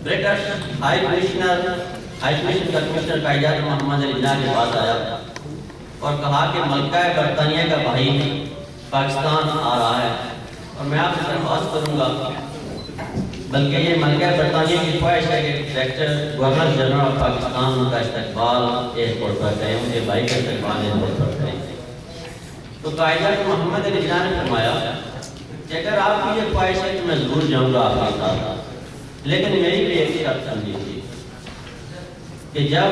British high commission کا commissioner Quaid-e-Azam محمد علی جناح کے پاس آیا اور کہا کہ ملکہ برطانیہ کا بھائی پاکستان آ رہا ہے اور میں آپ سے درخواست کروں گا، بلکہ یہ ملکہ برطانیہ کی خواہش ہے کہ director governor general of Pakistan کا استقبال ایئرپورٹ پر کریں، ان کے بھائی کا استقبال ایئرپورٹ پر کریں۔ تو قائداعظم محمد علی جناح نے فرمایا کہ اگر آپ کی یہ خواہش ہے تو میں ضرور جاؤں گا آپ کے ساتھ، لیکن میری بھی ایک شرط سمجھی تھی کہ جب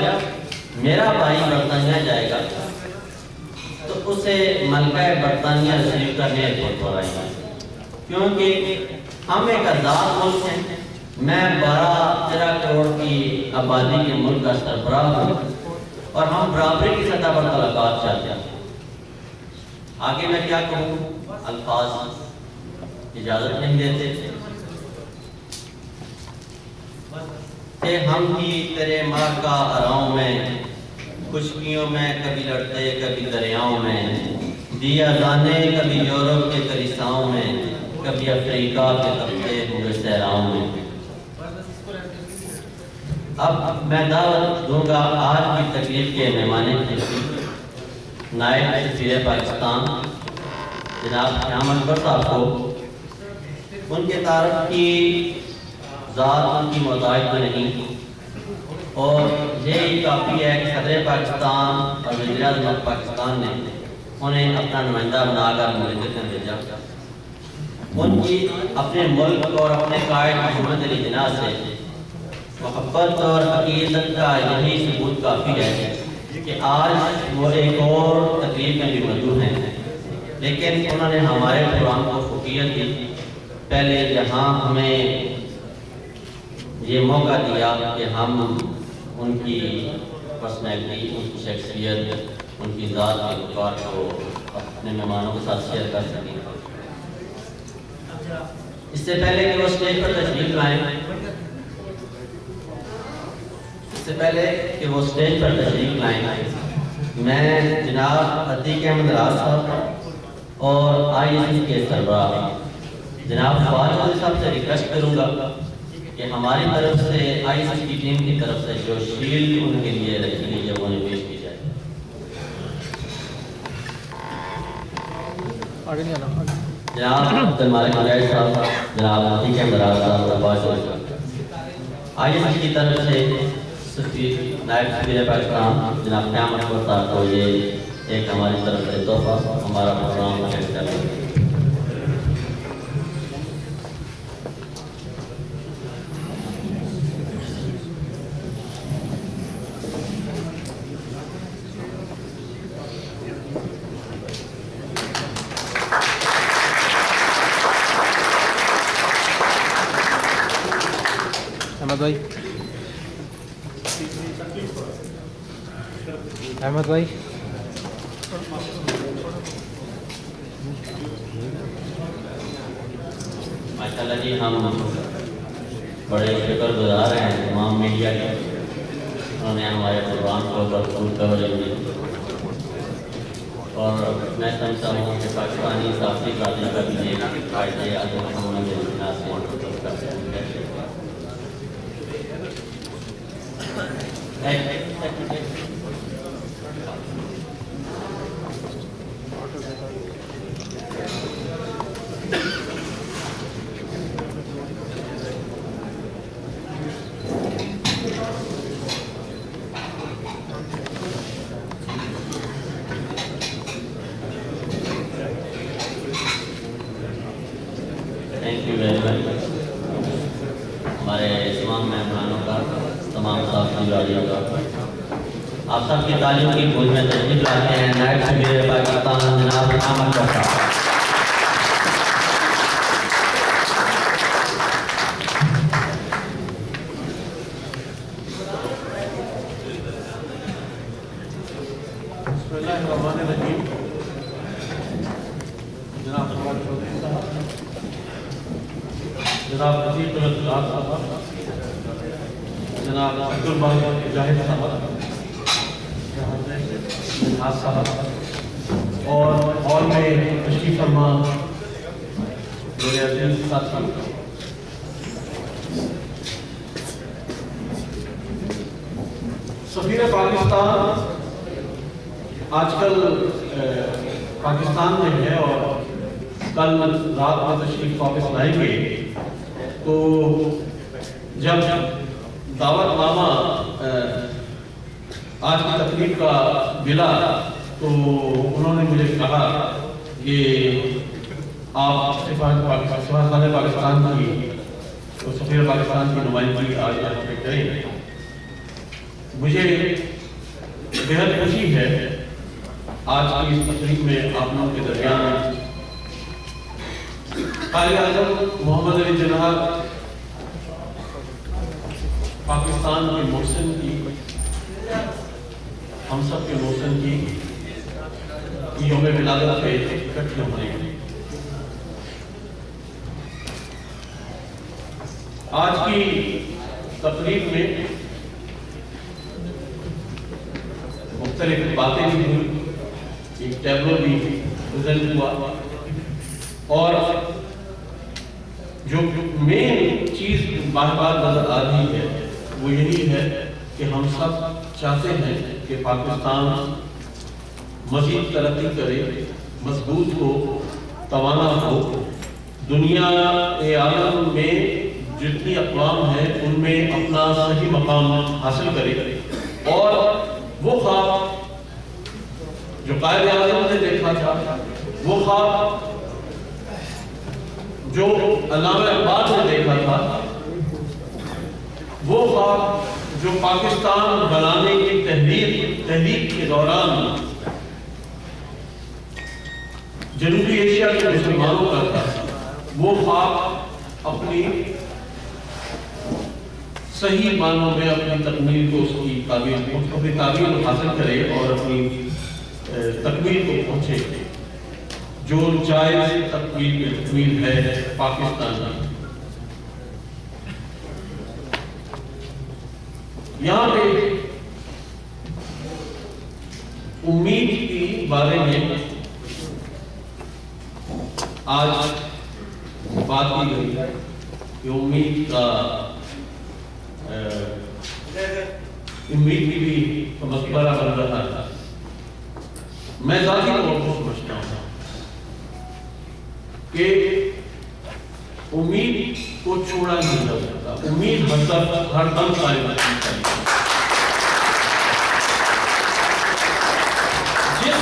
میرا بھائی برطانیہ جائے گا تو اسے ملکہ برطانیہ ریسیو کرنے ایئرپورٹ پر آئیں گے، کیونکہ ہم ایک آزاد ملک ہیں، میں 12-13 کروڑ کی آبادی کے ملک کا سربراہ ہوں اور ہم برابری کی سطح پر تعلقات چاہتے ہیں۔ آگے میں کیا کہوں، الفاظ اجازت نہیں دیتے کہ ہم ہی تیرے ماں کا اراؤں میں، خشکیوں میں کبھی لڑتے کبھی دریاؤں میں، دیا دانے کبھی یورپ کے کلیساؤں میں، کبھی افریقہ کے تپتے ہوئے صحراؤں میں۔ اب میں دعوت دوں گا آج کی تقریب کے مہمان خصوصی نائب سفیر پاکستان جناب شیام اکبر صاحب کو۔ ان کے تعارف کی ذات ان کی محتاج تو نہیں، اور یہی کافی ہے کہ صدر پاکستان اور وزیر اعظم پاکستان نے انہیں اپنا نمائندہ بنا کر مملکت میں بھیجا۔ ان کی اپنے ملک اور اپنے قائد محمد علی جناح سے محبت اور عقیدت کا یہی ثبوت کافی ہے کہ آج وہ ایک اور تقریب میں بھی موجود ہیں، لیکن انہوں نے ہمارے پروگرام کو فوقیت دی۔ پہلے جہاں ہمیں یہ موقع دیا کہ ہم ان کی پرسنالٹی، ان کی شخصیت، ان کی ذات کے وقار کو اپنے مہمانوں کے ساتھ شیئر کر سکیں۔ اس سے پہلے کہ وہ اسٹیج پر تشریف لائیں، میں جناب عتیق احمد راز صاحب اور ISS کے سربراہ جناب فواد علی صاحب سے ریکویسٹ کروں گا کہ ہماری طرف سے ISS کی ٹیم کی طرف سے جو شیلڈ ان کے لیے رکھی گئی ہے وہ انہیں پیش کی جائے۔ جناب عبدالمالک مجاہد صاحب، جناب عتیق احمد راز صاحب، ISS کی طرف سے نائب سفیر پاکستان جناب شیام اکبر صاحب کو یہ ایک ہماری طرف سے تحفہ ہمارا پروگرام شیئر کر رہے ہیں۔ احمد بھائی ماشاءاللہ جی، ہم بڑے شکر گزار ہیں تمام میڈیا کے، انہوں نے ہمارے پروگرام کو بھرپور کوریج دی، اور میں سمجھتا ہوں کہ پاکستانی صحافتی برادری کا بھی ایک فائدہ محمد علی جناح سے کرتے ہیں۔ تھینک یو ویری مچ ہمارے تمام مہمانوں کا، تمام صحافتی برادریوں کا۔ آپ سب کی تعلیم کی گود میں تشریف لاتے ہیں نائب سفیر پاکستان جناب شیام اکبر صاحب۔ بسم اللہ الرحمن الرحیم۔ جناب فواد چودھری صاحب، جناب عتیق احمد راز صاحب، جناب عبدالمالک مجاہد صاحب اور ہال میں تشریف فرما میرے عزیز ساتھی، سفیر پاکستان آج کل پاکستان میں ہے اور کل رات میں تشریف واپس لائیں گے، تو جب دعوت نامہ آج کی تقریب کا ملا تو انہوں نے مجھے کہا کہ آپ سفارتخانہ پاکستان کی سفیر پاکستان کی نمائندگی آج یہاں پہ کریں۔ مجھے بہت خوشی ہے آج کی اس تقریب میں آپ لوگوں کے درمیان قائد اعظم محمد علی جناح پاکستان کے محسن کی، ہم سب کے محسن کی یوم ولادت پہ اکٹھے ہونے ہیں۔ آج کی تقریب میں مختلف باتیں بھی ہوئی، ایک ٹیبلو بھی پریزنٹ ہوا، اور جو مین چیز بار بار نظر آ رہی ہے وہ یہی ہے کہ ہم سب چاہتے ہیں کہ پاکستان مزید ترقی کرے، مضبوط ہو، توانا ہو، دنیا عالم میں جتنی اقوام ہیں ان میں اپنا صحیح مقام حاصل کرے، اور وہ خواب جو قائد اعظم نے دیکھا تھا، وہ خواب جو علامہ اقبال نے دیکھا تھا، وہ خواب جو پاکستان بنانے کی تحریک کے دوران جنوبی ایشیا کے مسلمانوں کا تھا، وہ خواب اپنی صحیح معنوں میں اپنی تکمیل کو، اس کی تعبیر کو حاصل کرے اور اپنی تکمیل کو پہنچے، جو جائز تکمیل ہے پاکستان کی۔ یہاں پہ امید کے بارے میں آج بات کی گئی کہ امید کی بھی مقبرہ بن رہا تھا۔ میں ذاتی طور پر سمجھتا ہوں کہ امید کو چھوڑا نہیں جا سکتا، امید ہر دم قائم رکھنی چاہیے۔ جس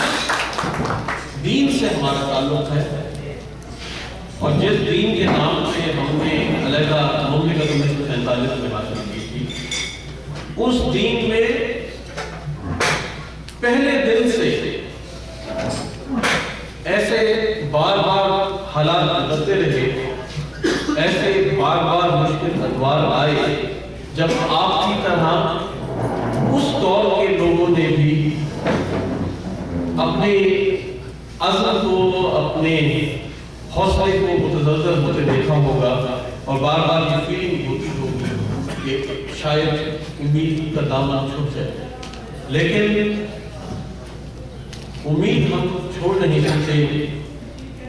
دین سے ہمارا تعلق ہے اور جس دین کے نام سے ہم نے علیحدہ مملکت 1947 میں حاصل کی تھی، اس دین میں پہلے دن سے ایسے بار بار حالات بدلتے رہے، ایسے بار بار مشکل ادوار آئے، جب آپ کی طرح اس دور کے لوگوں نے بھی اپنے عزم کو، اپنے حوصلے کو متزلزل ہوتے دیکھا ہوگا، اور بار بار یہ فیلنگ ہوتی ہوگی کہ شاید امید کا دامن چھوٹ جائے، لیکن امید ہم چھوڑ نہیں سکتے۔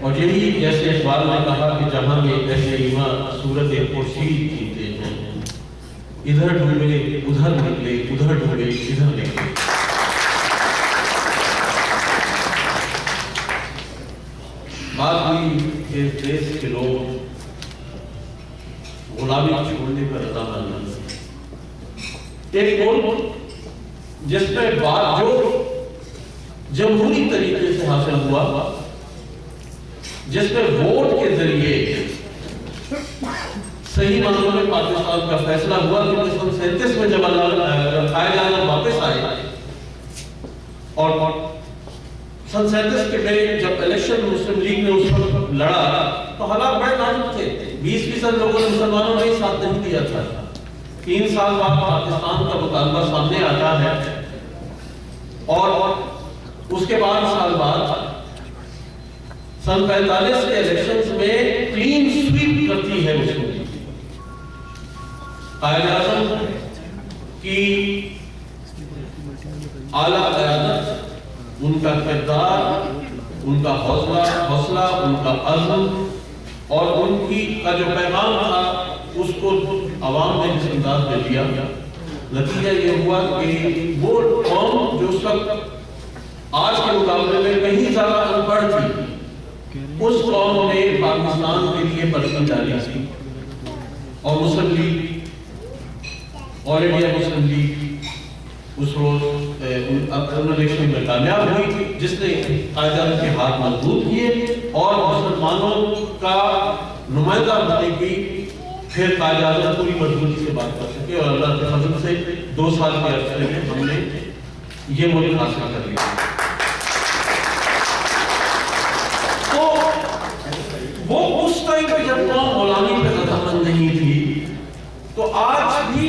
اور یہی جیسے اقبال نے کہا کہ جہاں میں ایسے ایماں صورت خورشید جیتے ہیں، ادھر ڈھونڈے ادھر نکلے، ادھر ڈھونڈے ادھر نکلے۔ بات ہوئی کہ دیش کے لوگ غلامی چھوڑنے پر رضامند نہیں۔ ایک ملک جس میں بات جو جمہوری طریقے سے حاصل ہوا، جس میں ووٹ کے ذریعے صحیح معنوں میں پاکستان کا فیصلہ ہوا، کیونکہ 1937 میں جب قائد اعظم واپس آئے اور 1937 کے میں جب الیکشن مسلم لیگ نے اس وقت لڑا تو حالات بڑے نازک تھے، 20% لوگوں نے مسلمانوں نے ساتھ نہیں دیا تھا۔ 3 سال بعد پاکستان کا مطالبہ سامنے آتا ہے، اور اس کے بعد سال بعد سن 45 کے الیکشنز میں کلین سویپ کرتی ہے مسلم لیگ۔ قائد اعظم کی اعلیٰ قیادت، ان کا کردار، ان کا حوصلہ، ان کا عزم اور ان کی کا جو پیغام تھا، اس کو عوام نے جس انداز میں لیا، نتیجہ یہ ہوا کہ وہ قوم جو اس وقت آج کے مقابلے میں کہیں زیادہ ان پڑھ تھی، اس قوم نے پاکستان کے لیے پرچم ڈالی تھی، اور مسلم لیگ، آل انڈیا مسلم لیگ اس روز الیکشن میں کامیاب ہوئی، جس نے قائد اعظم کے ہاتھ مضبوط کیے اور مسلمانوں کا نمائندہ بننے کی پھر قائد اعظم پوری مضبوطی سے بات کر سکے، اور اللہ کے فضل سے 2 سال کے عرصے میں ہم نے یہ ملک حاصل کر لیا۔ تو وہ اس ٹائم پہ جب قوم غلامی پہ رضامند نہیں تھی، تو آج بھی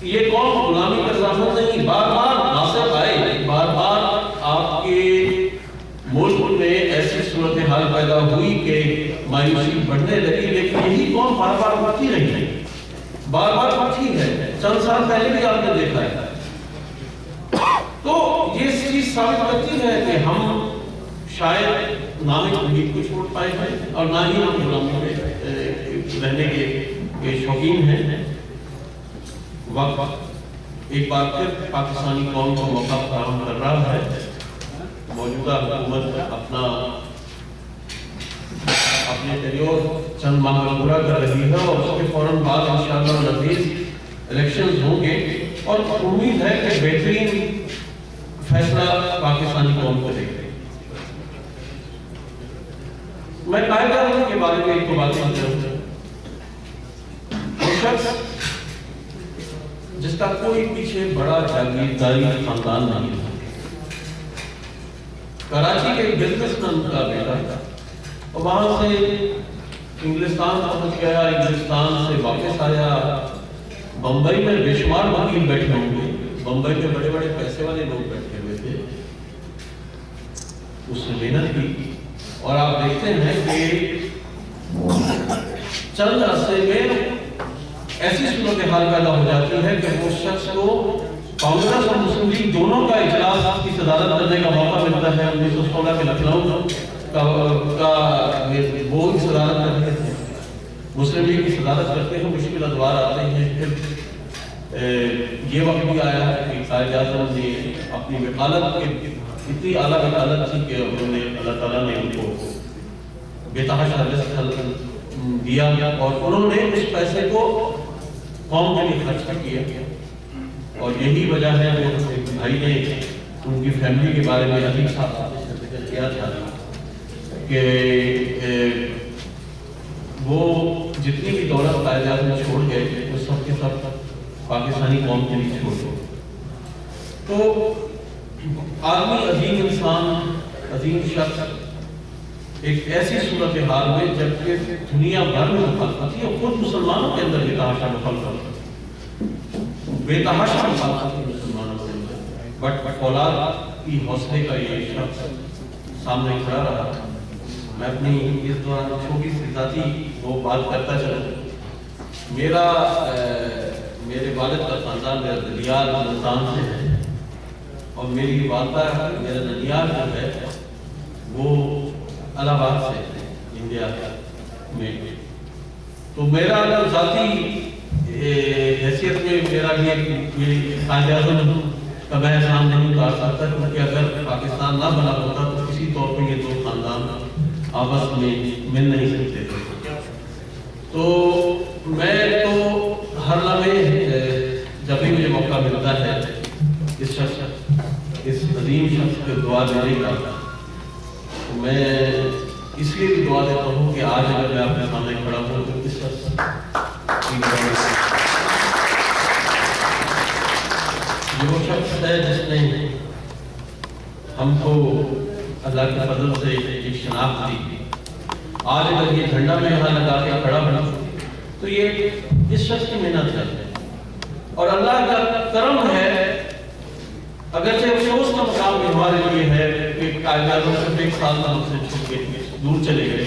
یہ قوم غلامی پہ رضامند نہیں، بار بار ناصر آئے، بار بار آپ کے ملک میں ایسی صورتحال پیدا ہوئی کہ مایوسی بڑھنے لگی، لیکن یہی قوم بار بار اٹھتی رہی، بار بار اٹھی ہے۔ چند سال پہلے بھی آپ نے دیکھا ہے۔ تو یہ چیز ثابت کرتی ہے کہ ہم شاید نہ ہی امید کو چھوڑ پائے ہیں اور نہ ہی ہم غلامی میں رہنے کے شوقین ہیں۔ وقت ایک بار پھر پاکستانی قوم کو موقع فراہم کر رہا ہے۔ موجودہ حکومت اپنے ٹینیور چند ماہ میں پورا کر رہی ہے، اور اس کے فوراً بعد انشاءاللہ نزدیک الیکشنز ہوں گے، اور امید ہے کہ بہترین فیصلہ پاکستانی قوم کو دے گا۔ میں قائد اعظم کے بارے میں ایک دو باتیں کروں۔ وہ شخص جس کا کوئی پیچھے بڑا جاگیرداری خاندان نہیں تھا، کراچی کے ایک بزنس مین کا بیٹا تھا، اور وہاں سے انگلستان پہنچ گیا، انگلستان سے واپس آیا۔ بمبئی میں بے شمار وکیل بیٹھے ہوں گے، بمبئی میں بڑے بڑے پیسے والے لوگ بیٹھے ہوئے تھے۔ اس نے محنت کی، اور آپ دیکھتے ہیں کہ چند عرصے میں ایسی صورتحال پیدا ہو جاتی ہے کہ اس شخص کو کانگریس اور مسلم لیگ دونوں کا اجلاس کی صدارت کرنے کا موقع ملتا ہے۔ 1916 کے لکھنؤ کا وہ صدارت کرتے ہیں، مسلم لیگ کی صدارت کرتے ہیں، مشکل ادوار آتے ہیں۔ پھر یہ وقت بھی آیا ہے کہ قائد اعظم نے اپنی وکالت کے اتنی اعلیٰ وکالت تھی کہ انہوں نے اللہ تعالیٰ نے ان کو بے تحاشا رزق دیا، اور انہوں نے اس پیسے کو قوم کے لیے خرچ کیا۔ اور یہی وجہ ہے وہ بھائی نے ان کی فیملی کے بارے میں عظیم صاحب نے ذکر کیا تھا کہ وہ جتنی بھی دولت قائد اعظم چھوڑ گئے وہ سب کے سب پاکستانی قوم کے لیے چھوڑ گئے۔ تو آدمی عظیم انسان، عظیم شخص ایک ایسی صورتحال میں جبکہ دنیا بھر میں مخالفت تھی، اور خود مسلمانوں کے اندر بے تحاشا مخالفت تھی مسلمانوں کے اندر، بٹ فولاد کی حوصلے کا یہ شخص سامنے کھڑا رہا۔ میں اپنی اس دوران چھوٹی سی ذاتی وہ بات کرتا چلوں۔ میرے والد کا خاندان دلیال ملتان سے ہے، اور میری والدہ میرا ننیال جو ہے وہ الہ آباد سے انڈیا میں۔ تو میرا ذاتی حیثیت میں میرا بھی قائد اعظم کا میں احسان نہیں اتار سکتا، کیونکہ اگر پاکستان نہ بنا ہوتا تو کسی طور پہ یہ دو خاندان آپس میں مل نہیں سکتے تھے۔ تو میں تو ہر لمحے جب بھی مجھے موقع ملتا ہے اس عظیم شخص کو دعا دینے کا، تو میں اس لیے بھی دعا دیتا ہوں کہ آج اگر میں آپ کے سامنے کھڑا ہوں تو اس شخص وہ شخص ہے جس نے ہم کو اللہ کے فضل سے ایک شناخت دی۔ آج اگر یہ جھنڈا میں یہاں لگا کے کھڑا ہوں تو یہ اس شخص کی محنت ہے، اور اللہ کا کرم ہے۔ اگرچہ افسوس کا مقام بھی ہمارے لیے ہے کہ قائد اعظم صرف 1 سال ہم سے چھوٹ کے دور چلے گئے،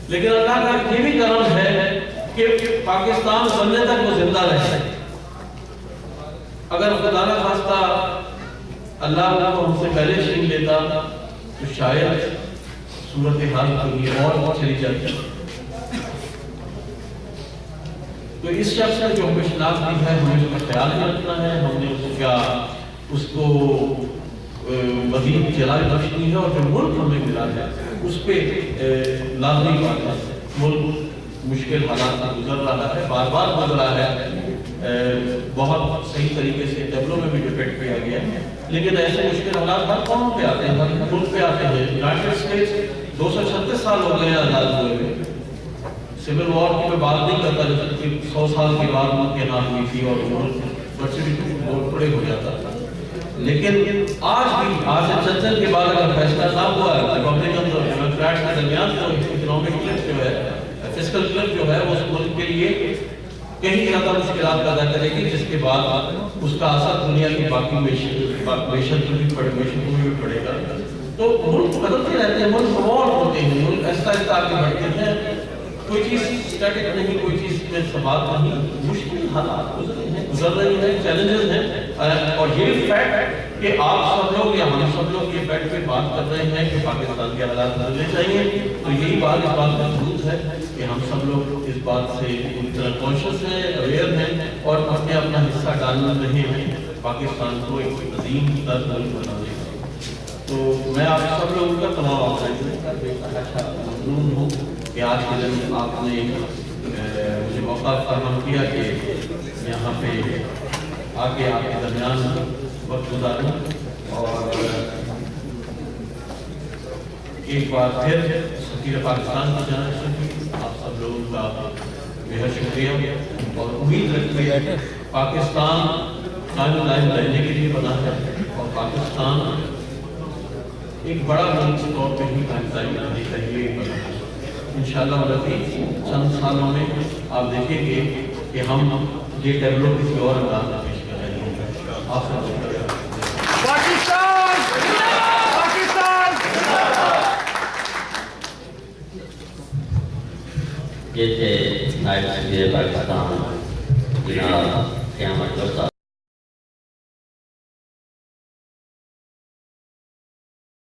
لیکن اللہ کا یہ بھی کرم ہے کہ پاکستان بننے تک وہ زندہ رہے۔ اگر خدا نہ خواستہ اللہ کو ہم سے پہلے چھین لیتا تو شاید صورتحال کہیں اور چلی جاتی۔ تو اس شخص نے جو ہمیں شناخت دی ہے ہمیں اس کا خیال بھی رکھنا ہے، ہم نے اس کو مزید جلال بخشنی ہے، اور جو ملک ہمیں ملا ہے اس پہ لازمی بات ہے، ملک مشکل حالات سے گزر رہا ہے، بار بار گزرا ہے، بہت صحیح طریقے سے ٹیبلوں میں بھی ڈپیکٹ کیا گیا ہے، لیکن ایسے مشکل حالات ہر قوم پہ آتے ہیں، ہر ملک پہ آتے ہیں۔ یونائٹڈ اسٹیٹس 236 سال ہو گئے ہیں آزاد ہوئے ہوئے، سول وار کی میں بات نہیں کرتا جب کہ 100 سال کے بعد ملک کے نام ہوئی تھی اور ملک ورچولی بہت بڑے ہو جاتا تھا، لیکن آج سے چند دن کے بعد اگر فیصلہ نہ ہوا ہے ریپبلکنز اور ڈیموکریٹس کے درمیان جو اکنامک کلف جو ہے، فسکل کلف جو ہے، اس ملک کے لیے کہیں زیادہ مشکلات پیدا کرے گی، جس کے بعد اس کا اثر دنیا کی باقی معیشت میں بھی پڑے گا۔ تو ملک بدلتے رہتے ہیں، ملک ایوالو ہوتے ہیں، ملک ایسا آگے بڑھتے ہیں، کوئی چیز اسٹیٹک نہیں، کوئی چیز میں ثبات نہیں، مشکل حالات گزر رہی ہیں، چیلنجز ہیں، اور یہ فیکٹ کہ آپ سب لوگ یا ہم سب لوگ یہ فیکٹ پہ بات کر رہے ہیں کہ پاکستان کے حالات بدلنے چاہیے، تو یہی بات اس بات کا ثبوت ہے کہ ہم سب لوگ اس بات سے پوری طرح کانشیس ہیں، اویئر ہیں، اور اپنا حصہ ڈال رہے ہیں پاکستان کو ایک عظیم تر ملک بنانے کا۔ تو میں آپ سب لوگوں کا تمام آفرائن کا ممنون ہوں کہ آج کے دن آپ نے مجھے موقع فراہم کیا کہ یہاں پہ آ کے آپ کے درمیان وقت گزاروں، اور ایک بار پھر سفیر پاکستان کی جانب سے آپ سب لوگوں کا بہت شکریہ، اور امید رکھتے ہیں پاکستان قائم دائم رہنے کے لیے بنا ہے، اور پاکستان ایک بڑا ملک کے طور پہ ہی قائم دائم رہنے کے لیے بنا ہے۔ انشاءاللہ چند سالوں میں آپ دیکھیں گے کہ ہم یہ ڈیولپ کسی اور انداز میں پیش کر رہے ہیں۔ آپ سب پاکستان پاکستان یہ تھے نائب سفیر پاکستان جناب قیامت